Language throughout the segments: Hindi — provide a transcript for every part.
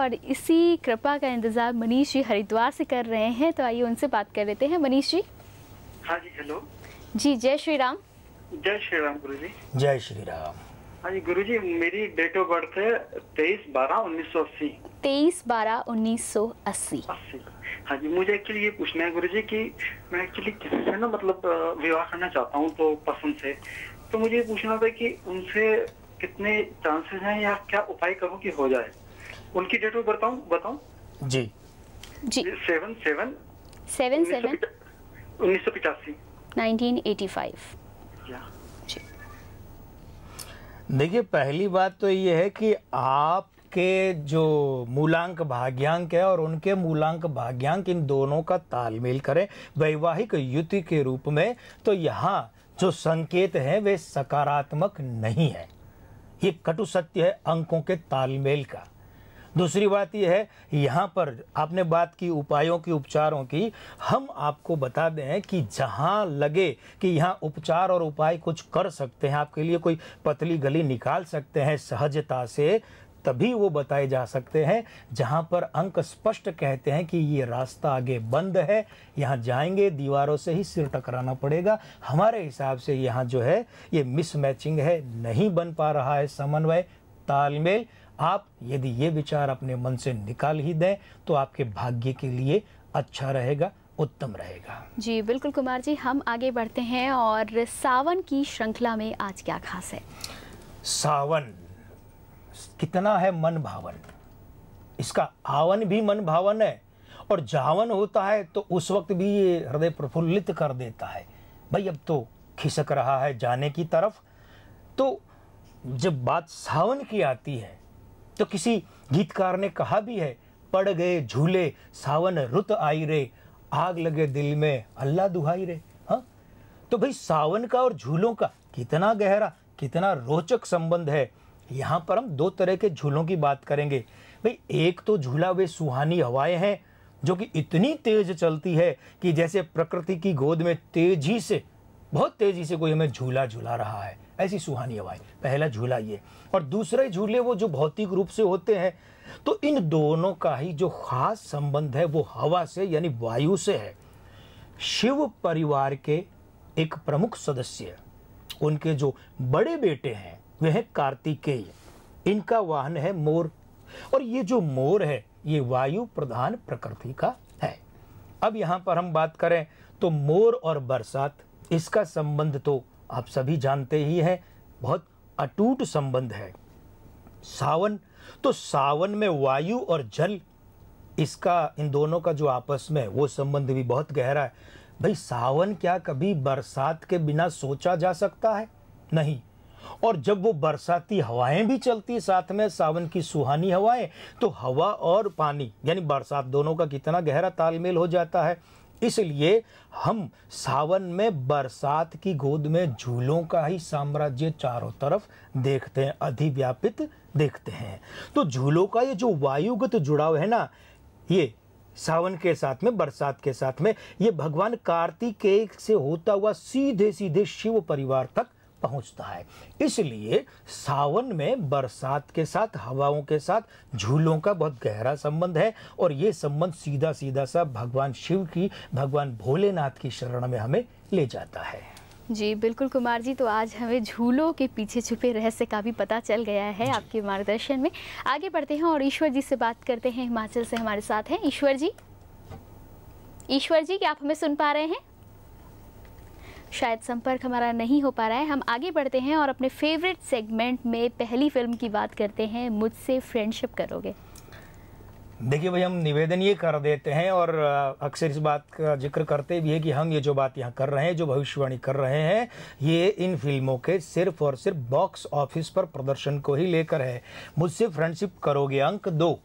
और इसी कृपा का इंतज़ार मनीष जी हरिद्वार से कर रहे हैं, तो आइए उनसे बात कर लेते हैं। मनीष जी। हाँ जी, हेलो जी, जय श्री राम। जय श्री राम गुरु जी। जय श्री राम। हाँ जी गुरु जी, मेरी डेट ऑफ बर्थ है 23/12/1980। 23/12/1980। हाँ जी, मुझे एक्चुअली ये पूछना है गुरु जी कि मैं एक्चुअली किसी से ना मतलब विवाह करना चाहता हूँ तो पसंद से, तो मुझे ये पूछना था कि उनसे कितने चांसेस हैं या क्या उपाय करूँ कि हो जाए। उनकी डेट ऑफ बर्थ बताऊँ? जी जी 7/7 1985। 1985। देखिए, पहली बात तो ये है कि आपके जो मूलांक भाग्यांक है और उनके मूलांक भाग्यांक, इन दोनों का तालमेल करें वैवाहिक युति के रूप में, तो यहाँ जो संकेत है वे सकारात्मक नहीं है। ये कटु सत्य है अंकों के तालमेल का। दूसरी बात यह है, यहाँ पर आपने बात की उपायों की, उपचारों की, हम आपको बता दें कि जहाँ लगे कि यहाँ उपचार और उपाय कुछ कर सकते हैं, आपके लिए कोई पतली गली निकाल सकते हैं सहजता से, तभी वो बताए जा सकते हैं। जहाँ पर अंक स्पष्ट कहते हैं कि ये रास्ता आगे बंद है, यहाँ जाएंगे दीवारों से ही सिर टकराना पड़ेगा, हमारे हिसाब से यहाँ जो है ये मिसमैचिंग है, नहीं बन पा रहा है समन्वय, तालमेल। आप यदि ये विचार अपने मन से निकाल ही दें तो आपके भाग्य के लिए अच्छा रहेगा, उत्तम रहेगा। जी बिल्कुल कुमार जी, हम आगे बढ़ते हैं और सावन की श्रृंखला में आज क्या खास है? सावन कितना है मन भावन, इसका आवन भी मन भावन है और जावन होता है तो उस वक्त भी ये हृदय प्रफुल्लित कर देता है। भाई अब तो खिसक रहा है जाने की तरफ, तो जब बात सावन की आती है तो किसी गीतकार ने कहा भी है, पड़ गए झूले सावन रुत आई रे, आग लगे दिल में अल्लाह दुहाई रे। हाँ, तो भाई सावन का और झूलों का कितना गहरा, कितना रोचक संबंध है। यहाँ पर हम दो तरह के झूलों की बात करेंगे। भाई एक तो झूला वे सुहानी हवाएं हैं जो कि इतनी तेज चलती है कि जैसे प्रकृति की गोद में तेजी से, बहुत तेजी से कोई हमें झूला झूला रहा है, ऐसी सुहानी हवाएं, पहला झूला ये। और दूसरे झूले वो जो भौतिक रूप से होते हैं। तो इन दोनों का ही जो खास संबंध है वो हवा से यानी वायु से है। शिव परिवार के एक प्रमुख सदस्य, उनके जो बड़े बेटे हैं वे हैं कार्तिकेय, इनका वाहन है मोर, और ये जो मोर है ये वायु प्रधान प्रकृति का है। अब यहाँ पर हम बात करें तो मोर और बरसात, इसका संबंध तो आप सभी जानते ही हैं, बहुत अटूट संबंध है। सावन, तो सावन में वायु और जल, इसका, इन दोनों का जो आपस में वो संबंध भी बहुत गहरा है। भाई सावन क्या कभी बरसात के बिना सोचा जा सकता है? नहीं। और जब वो बरसाती हवाएं भी चलती साथ में, सावन की सुहानी हवाएं, तो हवा और पानी यानी बरसात, दोनों का कितना गहरा तालमेल हो जाता है। इसलिए हम सावन में बरसात की गोद में झूलों का ही साम्राज्य चारों तरफ देखते हैं, अधिव्यापित देखते हैं। तो झूलों का ये जो वायुगत जुड़ाव है ना, ये सावन के साथ में, बरसात के साथ में, ये भगवान कार्तिकेय से होता हुआ सीधे सीधे शिव परिवार तक पहुंचता है। इसलिए सावन में बरसात के साथ, हवाओं के साथ झूलों का बहुत गहरा संबंध है, और ये संबंध सीधा सीधा सा भगवान शिव की, भगवान भोलेनाथ की शरण में हमें ले जाता है। जी बिल्कुल कुमार जी, तो आज हमें झूलों के पीछे छुपे रहस्य का भी पता चल गया है आपके मार्गदर्शन में। आगे बढ़ते हैं और ईश्वर जी से बात करते हैं, हिमाचल से हमारे साथ हैं ईश्वर जी। ईश्वर जी, क्या आप हमें सुन पा रहे हैं? शायद संपर्क हमारा नहीं हो पा रहा है। हम आगे बढ़ते हैं और अपने फेवरेट सेगमेंट में पहली फिल्म की बात करते हैं, मुझसे फ्रेंडशिप करोगे। देखिए भाई, हम निवेदन ये कर देते हैं और अक्सर इस बात का जिक्र करते भी है कि हम ये जो बात यहाँ कर रहे हैं, जो भविष्यवाणी कर रहे हैं, ये इन फिल्मों के सिर्फ और सिर्फ बॉक्स ऑफिस पर प्रदर्शन को ही लेकर है। मुझसे फ्रेंडशिप करोगे अंक 2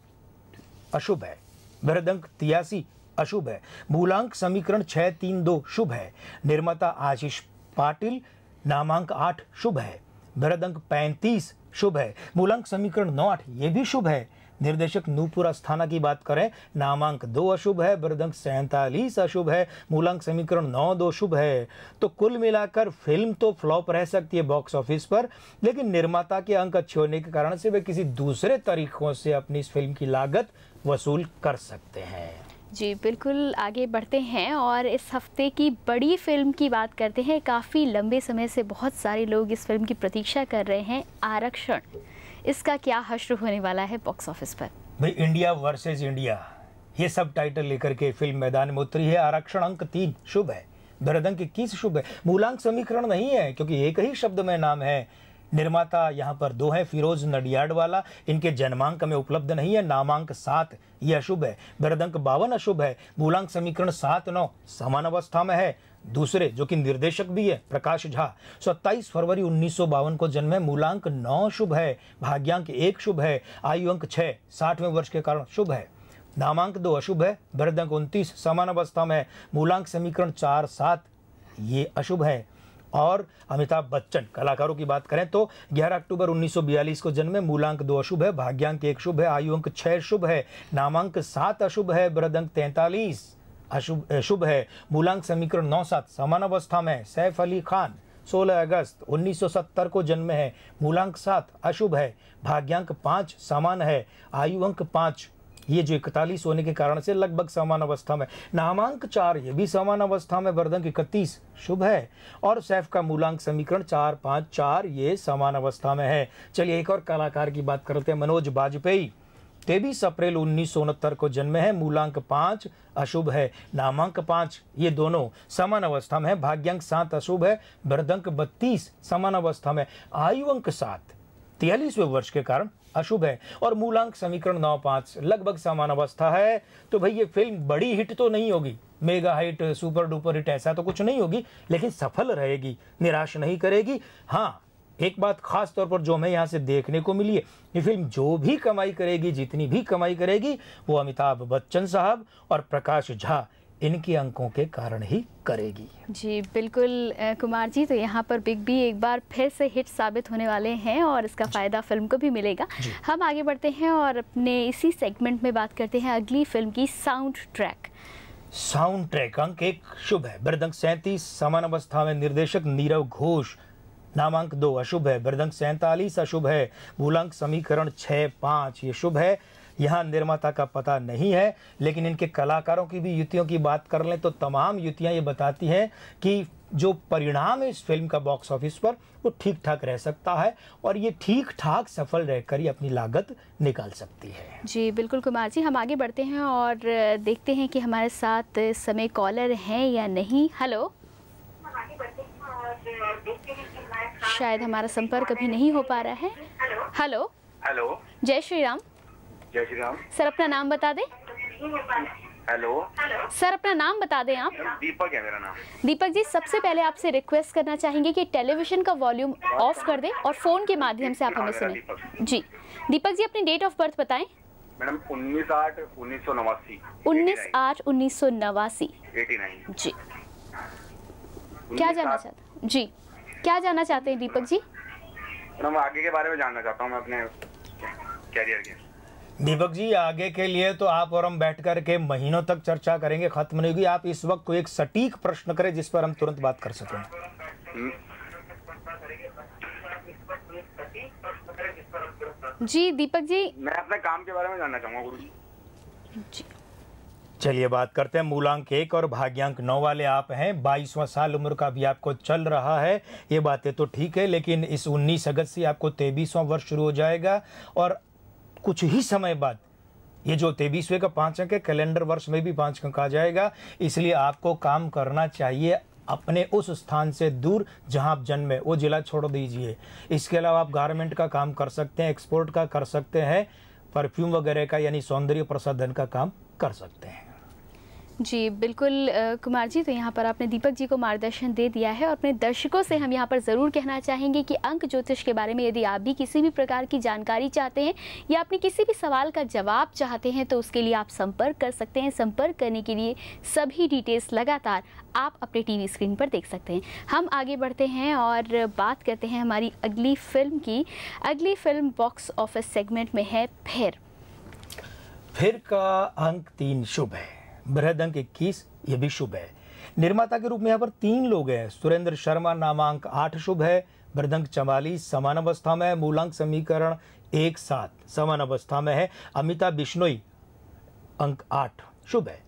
अशुभ है, बृहदंक 83 अशुभ है, मूलांक समीकरण 632 शुभ है, निर्माता आशीष पाटिल, नामांक 8 शुभ है, बृहदंक 35 शुभ है, मूलांक समीकरण 98 ये भी शुभ है, निर्देशक नूपुर अस्थाना की बात करें, नामांक 2 अशुभ है, वृद्धंक 47 अशुभ है, मूलांक समीकरण 9-2 शुभ है। तो कुल मिलाकर फिल्म तो फ्लॉप रह सकती है बॉक्स ऑफिस पर, लेकिन निर्माता के अंक अच्छे होने के कारण से वे किसी दूसरे तरीकों से अपनी इस फिल्म की लागत वसूल कर सकते हैं। जी बिल्कुल, आगे बढ़ते हैं और इस हफ्ते की बड़ी फिल्म की बात करते हैं। काफ़ी लंबे समय से बहुत सारे लोग इस फिल्म की प्रतीक्षा कर रहे हैं, आरक्षण। इसका क्या हश्र होने वाला है बॉक्स ऑफिस पर? भाई, इंडिया वर्सेस इंडिया, ये सब टाइटल लेकर के फिल्म मैदान में उतरी है। आरक्षण अंक 3 शुभ है, वृद्धंक 21 शुभ है, मूलांक समीकरण नहीं है क्योंकि एक ही शब्द में नाम है। निर्माता यहाँ पर 2 है, फिरोज नडियाडवाला, इनके जन्मांक में उपलब्ध नहीं है। नामांक 7 ये अशुभ है, वृद्धंक 52 अशुभ है, मूलांक समीकरण 7-9 समान अवस्था में है। दूसरे जो कि निर्देशक भी है, प्रकाश झा, 27 फरवरी 1952 को जन्म है, मूलांक 9 शुभ है, भाग्यांक 1 शुभ है, आयु अंक 6, 60वें वर्ष के कारण शुभ है। नामांक 2 अशुभ है, वृद्धंक 29 समान अवस्था में है, मूलांक समीकरण 4-7 ये अशुभ है। और अमिताभ बच्चन कलाकारों की बात करें तो 11 अक्टूबर 1942 को जन्मे, मूलांक 2 अशुभ है, भाग्यांक 1 शुभ है, आयु अंक 6 शुभ है, नामांक 7 अशुभ है, वृद्धंक 43 शुभ है, मूलांक समीकरण 9-7 समान अवस्था में। सैफ अली खान 16 अगस्त 1970 को जन्मे है, मूलांक 7 अशुभ है, भाग्यांक 5 समान है, आयु अंक 5 ये जो 41 होने के कारण से लगभग समान अवस्था में। नामांक 4 ये भी समान अवस्था में, वृद्धंक 31 शुभ है, और सैफ का मूलांक समीकरण 4-5-4 ये समान अवस्था में है। चलिए एक और कलाकार की बात करते हैं, मनोज बाजपेयी, 23 अप्रैल 1969 को जन्मे हैं, मूलांक 5 अशुभ है, नामांक 5 ये दोनों समान अवस्था में है, भाग्यांक 7 अशुभ है, वृद्धंक 32 समान अवस्था में, आयु अंक 7 43वें वर्ष के कारण अशुभ है, और मूलांक समीकरण 9-5 लगभग समान अवस्था है। तो भाई ये फिल्म बड़ी हिट तो नहीं होगी, mega hit, super duper hit ऐसा तो कुछ नहीं होगी, लेकिन सफल रहेगी, निराश नहीं करेगी। हाँ, एक बात खास तौर पर जो हमें यहाँ से देखने को मिली है, ये फिल्म जो भी कमाई करेगी, जितनी भी कमाई करेगी, वो अमिताभ बच्चन साहब और प्रकाश झा इनके अंकों के कारण ही करेगी। जी बिल्कुल कुमार जी, तो यहाँ पर बिग बी एक बार फिर से हिट साबित होने वाले हैं और इसका फ़ायदा फिल्म को भी मिलेगा। हम आगे बढ़ते हैं और अपने इसी सेगमेंट में बात करते हैं अगली फिल्म की साउंड ट्रैक। साउंड ट्रैक अंक 1 शुभ है, वृद्धंक 37 समान अवस्था में, निर्देशक नीरव घोष, नामांक 2 अशुभ है, वृद्धंक 47 अशुभ है, मूलांक समीकरण 6-5 ये शुभ है। यहाँ निर्माता का पता नहीं है, लेकिन इनके कलाकारों की भी युतियों की बात कर लें तो तमाम युतियाँ ये बताती हैं कि जो परिणाम है इस फिल्म का बॉक्स ऑफिस पर वो ठीक ठाक रह सकता है, और ये ठीक ठाक सफल रहकर ही अपनी लागत निकाल सकती है। जी बिल्कुल कुमार जी, हम आगे बढ़ते हैं और देखते हैं कि हमारे साथ इस समय कॉलर हैं या नहीं। हेलो, शायद हमारा संपर्क अभी नहीं हो पा रहा है। हेलो हेलो, जय श्री राम। जय श्री राम। सर अपना नाम बता दें। हेलो सर अपना नाम बता दें आप। दीपक है मेरा नाम। दीपक जी, सबसे पहले आपसे रिक्वेस्ट करना चाहेंगे कि टेलीविजन का वॉल्यूम ऑफ कर दें और फोन के माध्यम से आप हमें सुनें। जी दीपक जी, अपनी डेट ऑफ बर्थ बताएं। मैडम 19/8/1989। 19/8/1989। 89 जी, क्या जानना चाहते? जी, क्या जानना चाहते हैं दीपक जी? मैडम आगे के बारे में जानना चाहता हूँ मैं अपने कैरियर के। दीपक जी, आगे के लिए तो आप और हम बैठ कर के महीनों तक चर्चा करेंगे, खत्म नहीं होगी। आप इस वक्त कोई एक सटीक प्रश्न करें जिस पर हम तुरंत बात कर सकें। जी दीपक जी, मैं अपने काम के बारे में जानना चाहूँगा गुरु जी। चलिए बात करते हैं। मूलांक 1 और भाग्यांक 9 वाले आप हैं, 22वां साल उम्र का भी आपको चल रहा है, ये बातें तो ठीक है, लेकिन इस 19 अगस्त से आपको 23वां वर्ष शुरू हो जाएगा, और कुछ ही समय बाद ये जो 23वें का 5 अंक है, कैलेंडर वर्ष में भी 5 अंक आ जाएगा। इसलिए आपको काम करना चाहिए अपने उस स्थान से दूर जहां आप जन्मे, वो जिला छोड़ दीजिए। इसके अलावा आप गारमेंट का काम कर सकते हैं, एक्सपोर्ट का कर सकते हैं, परफ्यूम वगैरह का यानी सौंदर्य प्रसाधन का काम कर सकते हैं। जी बिल्कुल कुमार जी, तो यहाँ पर आपने दीपक जी को मार्गदर्शन दे दिया है, और अपने दर्शकों से हम यहाँ पर ज़रूर कहना चाहेंगे कि अंक ज्योतिष के बारे में यदि आप भी किसी भी प्रकार की जानकारी चाहते हैं या अपने किसी भी सवाल का जवाब चाहते हैं तो उसके लिए आप संपर्क कर सकते हैं। संपर्क करने के लिए सभी डिटेल्स लगातार आप अपने टीवी स्क्रीन पर देख सकते हैं। हम आगे बढ़ते हैं और बात करते हैं हमारी अगली फिल्म की। अगली फिल्म बॉक्स ऑफिस सेगमेंट में है फिर। फिर का अंक 3 शुभ है। बृहद अंक 21 ये भी शुभ है। निर्माता के रूप में यहाँ पर 3 लोग हैं। सुरेंद्र शर्मा नामांक 8 शुभ है। बृहद अंक 44 समान अवस्था में है। मूलांक समीकरण 1-7 समान अवस्था में है। अमिता बिश्नोई अंक 8 शुभ है।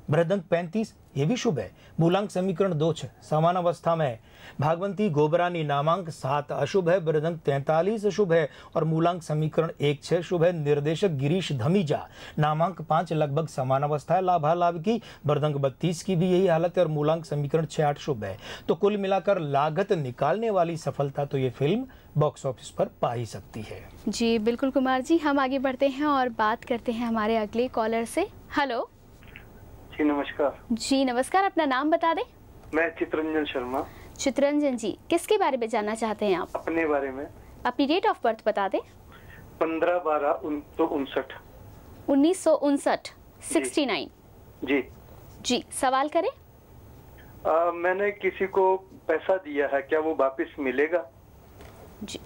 बृहद अंक 35 ये भी शुभ है। मूलांक समीकरण 2-6 समान अवस्था में है। भागवंती गोबरानी नामांक 7 अशुभ है। बृहद अंक 43 शुभ है और मूलांक समीकरण 1-6 शुभ है। निर्देशक गिरीश धमीजा नामांक 5 लगभग समान अवस्था है लाभालाभ की। बृहद अंक 32 की भी यही हालत है और मूलांक समीकरण 6-8 शुभ है। तो कुल मिलाकर लागत निकालने वाली सफलता तो ये फिल्म बॉक्स ऑफिस पर पा ही सकती है। जी बिल्कुल कुमार जी, हम आगे बढ़ते हैं और बात करते हैं हमारे अगले कॉलर से। हेलो जी नमस्कार। जी नमस्कार, अपना नाम बता दें। मैं चित्रंजन शर्मा। चित्रंजन जी, किसके बारे में जानना चाहते हैं आप? अपने बारे में। अपनी डेट ऑफ बर्थ बता दें। 15/12/1959। 1959 69। जी जी सवाल करें। मैंने किसी को पैसा दिया है, क्या वो वापस मिलेगा? जी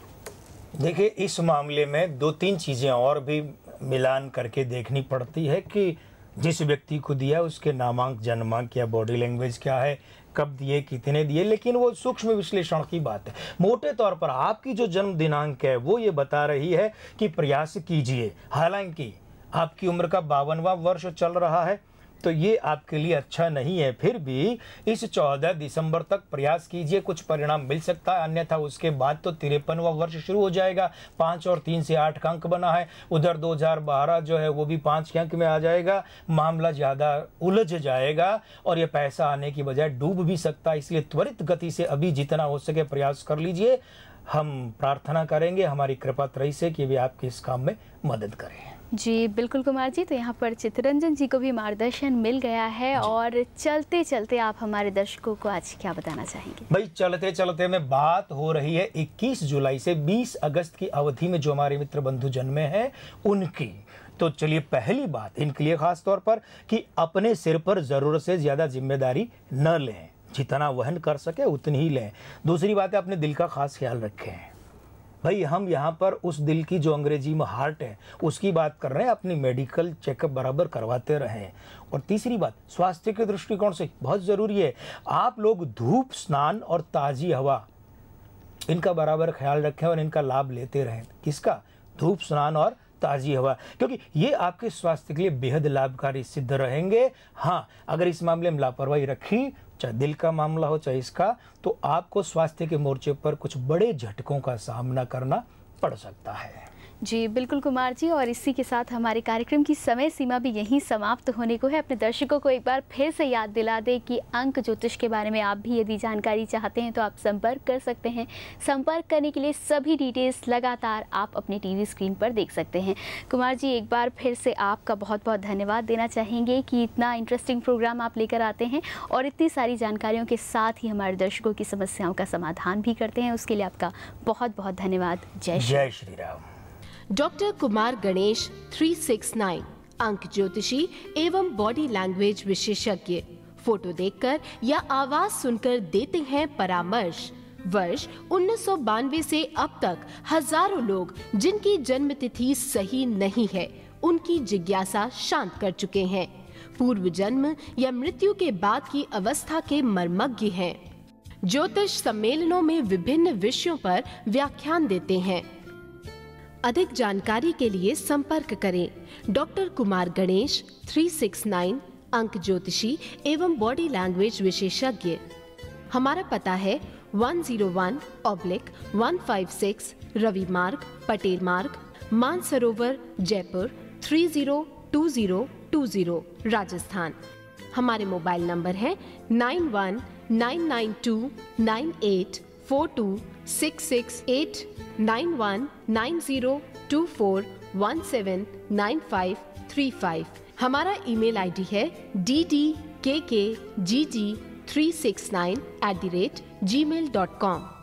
देखिए, इस मामले में 2-3 चीजें और भी मिलान करके देखनी पड़ती है कि जिस व्यक्ति को दिया उसके नामांक, जन्मांक या बॉडी लैंग्वेज क्या है, कब दिए, कितने दिए, लेकिन वो सूक्ष्म विश्लेषण की बात है। मोटे तौर पर आपकी जो जन्म दिनांक है वो ये बता रही है कि प्रयास कीजिए। हालांकि आपकी उम्र का 52वां वर्ष चल रहा है तो ये आपके लिए अच्छा नहीं है। फिर भी इस 14 दिसंबर तक प्रयास कीजिए, कुछ परिणाम मिल सकता है। अन्यथा उसके बाद तो 53वां वर्ष शुरू हो जाएगा। 5 और 3 से 8 का अंक बना है। उधर 2012 जो है वो भी 5 के अंक में आ जाएगा। मामला ज़्यादा उलझ जाएगा और ये पैसा आने की बजाय डूब भी सकता है। इसलिए त्वरित गति से अभी जितना हो सके प्रयास कर लीजिए। हम प्रार्थना करेंगे हमारी कृपा त्रयी से कि वे आपके इस काम में मदद करें। जी बिल्कुल कुमार जी, तो यहाँ पर चित्ररंजन जी को भी मार्गदर्शन मिल गया है। और चलते चलते आप हमारे दर्शकों को आज क्या बताना चाहेंगे? भाई चलते चलते में बात हो रही है 21 जुलाई से 20 अगस्त की अवधि में जो हमारे मित्र बंधु जन्मे हैं उनकी। तो चलिए, पहली बात इनके लिए खास तौर पर कि अपने सिर पर जरूरत से ज्यादा जिम्मेदारी न लें, जितना वहन कर सके उतनी ही लें। दूसरी बात है, अपने दिल का खास ख्याल रखें। भाई हम यहाँ पर उस दिल की जो अंग्रेजी में हार्ट है उसकी बात कर रहे हैं। अपनी मेडिकल चेकअप बराबर करवाते रहें। और तीसरी बात, स्वास्थ्य के दृष्टिकोण से बहुत ज़रूरी है, आप लोग धूप, स्नान और ताज़ी हवा इनका बराबर ख्याल रखें और इनका लाभ लेते रहें। किसका? धूप, स्नान और ताज़ी हवा, क्योंकि ये आपके स्वास्थ्य के लिए बेहद लाभकारी सिद्ध रहेंगे। हाँ, अगर इस मामले में लापरवाही रखी, चाहे दिल का मामला हो चाहे इसका, तो आपको स्वास्थ्य के मोर्चे पर कुछ बड़े झटकों का सामना करना पड़ सकता है। जी बिल्कुल कुमार जी, और इसी के साथ हमारे कार्यक्रम की समय सीमा भी यहीं समाप्त होने को है। अपने दर्शकों को एक बार फिर से याद दिला दें कि अंक ज्योतिष के बारे में आप भी यदि जानकारी चाहते हैं तो आप संपर्क कर सकते हैं। संपर्क करने के लिए सभी डिटेल्स लगातार आप अपने टीवी स्क्रीन पर देख सकते हैं। कुमार जी, एक बार फिर से आपका बहुत बहुत धन्यवाद देना चाहेंगे कि इतना इंटरेस्टिंग प्रोग्राम आप लेकर आते हैं और इतनी सारी जानकारियों के साथ ही हमारे दर्शकों की समस्याओं का समाधान भी करते हैं। उसके लिए आपका बहुत बहुत धन्यवाद। जय श्री राम। डॉक्टर कुमार गणेश 369 अंक ज्योतिषी एवं बॉडी लैंग्वेज विशेषज्ञ। फोटो देखकर या आवाज सुनकर देते हैं परामर्श। वर्ष 1992 से अब तक हजारों लोग जिनकी जन्म तिथि सही नहीं है उनकी जिज्ञासा शांत कर चुके हैं। पूर्व जन्म या मृत्यु के बाद की अवस्था के मर्मज्ञ हैं। ज्योतिष सम्मेलनों में विभिन्न विषयों पर व्याख्यान देते हैं। अधिक जानकारी के लिए संपर्क करें डॉक्टर कुमार गणेश 369 अंक ज्योतिषी एवं बॉडी लैंग्वेज विशेषज्ञ। हमारा पता है 101/156 रवि मार्ग, पटेल मार्ग, मानसरोवर, जयपुर 302020 राजस्थान। हमारे मोबाइल नंबर है 919929842668 919024179535। हमारा ईमेल आईडी है ddkkgg369@gmail.com।